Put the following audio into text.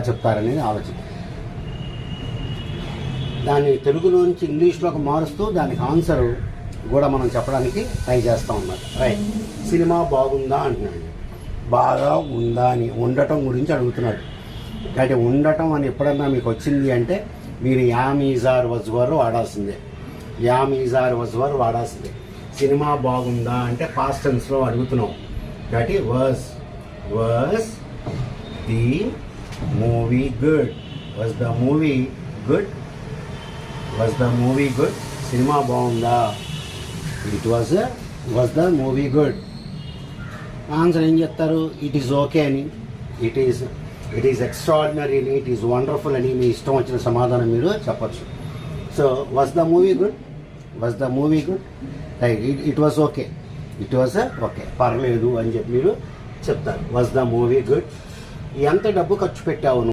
చెప్తారనేది ఆలోచన. దాన్ని తెలుగులో నుంచి ఇంగ్లీష్లోకి మారుస్తూ దానికి ఆన్సర్ కూడా మనం చెప్పడానికి ట్రై చేస్తూ ఉన్నారు. రైట్, సినిమా బాగుందా అంటున్నాడు. బాగా ఉందా అని ఉండటం గురించి అడుగుతున్నాడు. కాబట్టి ఉండటం అని ఎప్పుడన్నా మీకు వచ్చింది అంటే మీరు am is are was were వాడాల్సిందే. Am is are was were వాడాల్సిందే. సినిమా బాగుందా అంటే పాస్ట్ టెన్స్లో అడుగుతున్నాం. కాబట్టి was the movie good, was the movie good, was the movie good. సినిమా బాగుందా, it was the movie good. Answer ఏం చెప్తారు? ఇట్ ఈజ్ ఓకే అని, ఇట్ ఈజ్ ఎక్స్ట్రాడినరీ అని, ఇట్ ఈజ్ వండర్ఫుల్ అని మీ ఇష్టం వచ్చిన సమాధానం మీరు చెప్పచ్చు. So was the movie good, was the movie good, it was okay, it was okay, పర్లేదు అని చెప్పి మీరు చెప్తారు. Was the movie good. ఎంత డబ్బు ఖర్చు పెట్టావు